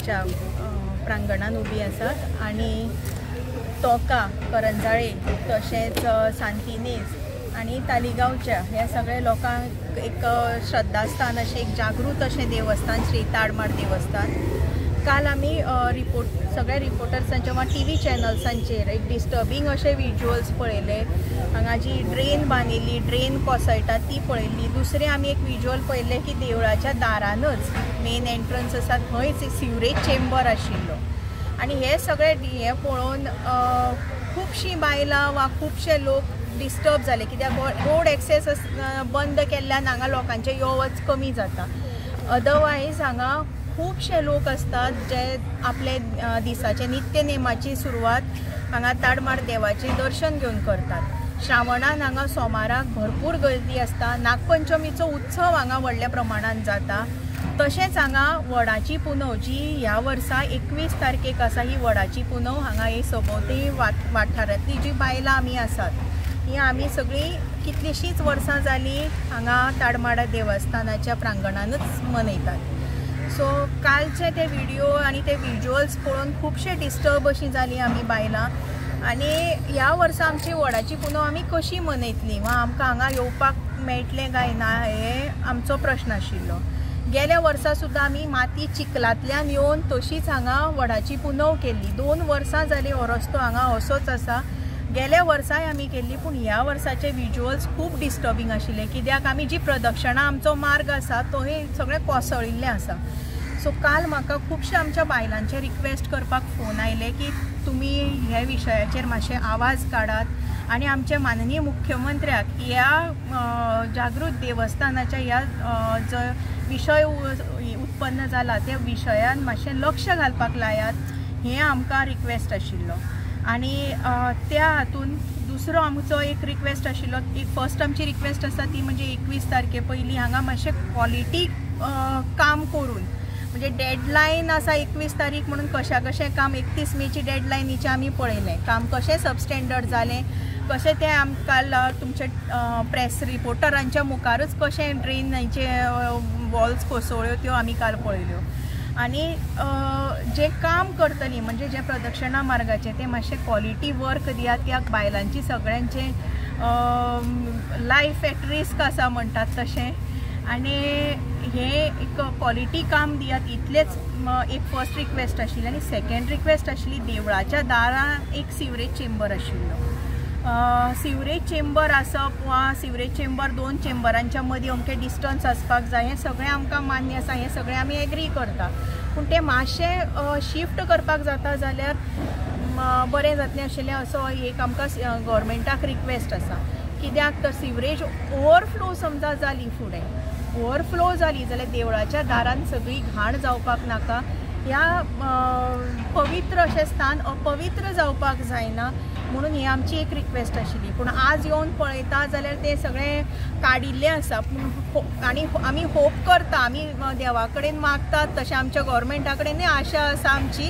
देवस्थानाच्या प्रांगणात उभी आसात आणि तोका करंजाळे तशेंच सांतिनेज आणि तालिगांवच्या ह्या सगळ्या लोकांक एक श्रद्धास्थान अशें एक जागृत अशें देवस्थान श्री ताडमाड देवस्थान। काल आमी सगळ्या रिपोर्टर्सांच्या वा टीव्ही चॅनल्सांचेर एक डिस्टर्बिंग अशे विज्युअल्स पळयले। हांगा जी ड्रेन बांदिल्ली ड्रेन कोसळटा ती पळयल्ली। दुसरें आमी एक विज्युअल पळयलें की देवळाच्या दारानच मेन एंट्रन्स आसा थंयच एक सिवरेज चेंबर आशिल्लो आनी हे सगळे हे पळोवन खुबशीं बायलां वा खुबशे लोक डिस्टर्ब जाले कित्याक रोड एक्सेस बंद केल्ल्यान हांगा लोकांचे यो वच कमी जाता। अदरवायज हांगा खूबशे लोक असतात जे आपले दिसाचे नित्य नेमाची सुरवात हांगा ताडमाड देवाचें दर्शन घेवन करतात। श्रावणान हांगा सोमाराक भरपूर गर्दी आसता। नागपंचमीचो उत्सव हांगा व्हडल्या प्रमाणात जाता। तशेंच हांगा वडाची पुनव जी ह्या वर्सा 21 तारखेक आसा ही वडाची पुनव हांगा ही सभोवती वाठारांतली जी बायलां आमी आसात ही आमी सगळीं कितलींशींच वर्सां जालीं हांगा ताडमाडा देवस्थानाच्या प्रांगणानच मनयतात। सो कालचे ते व्हिडिओ आणि ते विज्युअल्स पळोवन खुबशे डिस्टर्ब अशी जाली आमी बायलां आनी ह्या वर्सा आमची वडाची पुनव आमी कशी मनयतली वा आमकां हांगा येवपाक मेळटलें काय ना हे आमचो प्रश्न आशिल्लो। गेल्या वर्सा सुद्दां आमी माती चिखलांतल्यान येवन तशीच हांगा वडाची पुनव केल्ली। 2 वर्सां जालीं हो रस्तो हांगा असोच आसा। गेल्या वर्साय आमी केल्ली पूण ह्या वर्साचे विज्युअल्स खूब डिस्टर्बिंग आशिल्ले कित्याक आमी जी प्रदक्षिणा आमचो मार्ग आसा तो हे सगळें कोसळिल्लें आसा। सो काल म्हाका खुबशे आमच्या बायलांचे रिक्वेस्ट करपाक फोन आयले की तुमी ह्या विशयाचेर मातशे आवाज काडात आनी आमचे माननीय मुख्यमंत्र्याक ह्या जागृत देवस्थानाच्या ह्या जो विशय उत्पन्न जाला त्या विशयान मातशें लक्ष घालपाक लायात हें आमकां रिक्वेस्ट आशिल्लो। आनी त्या हातून दुसरो आमचो एक रिक्वेस्ट आशिल्लो की फर्स्ट आमची रिक्वेस्ट आसा ती म्हणजे 21 तारखे पयलीं हांगा मातशें क्वॉलिटी काम करून म्हणजे डेडलायन आसा 21 तारीख म्हणून कशें काम 31 मेची डेडलायनीचे आमी पळयलें काम कशें सबस्टँडर्ड जालें कशें तें आमकां तुमचे प्रेस रिपोर्टरांच्या मुखारच कशें ड्रेनीचे वॉल्स कोसळ्यो त्यो आमी काल पळयल्यो आनी जे काम करतली म्हणजे जे प्रदक्षिणा मार्गाचे ते मातशें क्वॉलिटी वर्क दियात कित्याक बायलांची सगळ्यांचे लायफ एट रिस्क आसा म्हणटात तशें आनी हे एक क्वॉलिटी काम दियात इतलेच एक फर्स्ट रिक्वेस्ट आशिल्ली। आनी सेकंड रिक्वेस्ट आशिल्ली देवळाच्या दारां एक सिवरेज चेंबर आशिल्लो। सिवरेज चेंबर आसप वा सिवरेज चेंबर 2 चेंबरांच्या मदीं अमकें डिस्टन्स आसपाक जाय हें सगळें आमकां मान्य आसा हें सगळें आमी एग्री करता पूण तें मातशें शिफ्ट करपाक जाता जाल्यार बरें जातलें आशिल्लें असो एक आमकां गव्हर्मेंटाक रिक्वेस्ट आसा कित्याक तर सिवरेज ओवरफ्लो समजा जाली फुडें ओवरफ्लो जाली जाल्यार देवळाच्या दारान सगळी घाण जावपाक नाका। ह्या पवित्र अशें स्थान अपवित्र जावपाक जायना म्हणून ही आमची एक रिक्वेस्ट आशिल्ली पूण आज येवन पळयता जाल्यार ते सगळें काडिल्लें आसा आनी आमी होप करता आमी देवा कडेन मागतात तशें आमच्या गव्हर्मेंटा कडेनूय आशा आसा आमची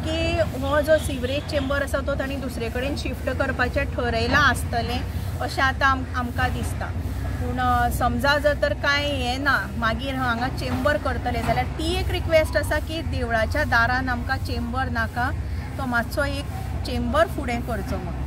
की हो जो सिवरेज चेंबर आसा तो तांणी दुसरे कडेन शिफ्ट करपाचें ठरयलां आसतलें अशें आतां आमकां दिसता पूण समजा जर तर कांय हें ना मागीर हांगा चेंबर करतले जाल्यार ती एक रिक्वेस्ट आसा की देवळाच्या दारान आमकां चेंबर नाका तो मातसो एक चेंबर फुडें करचो म्हणून।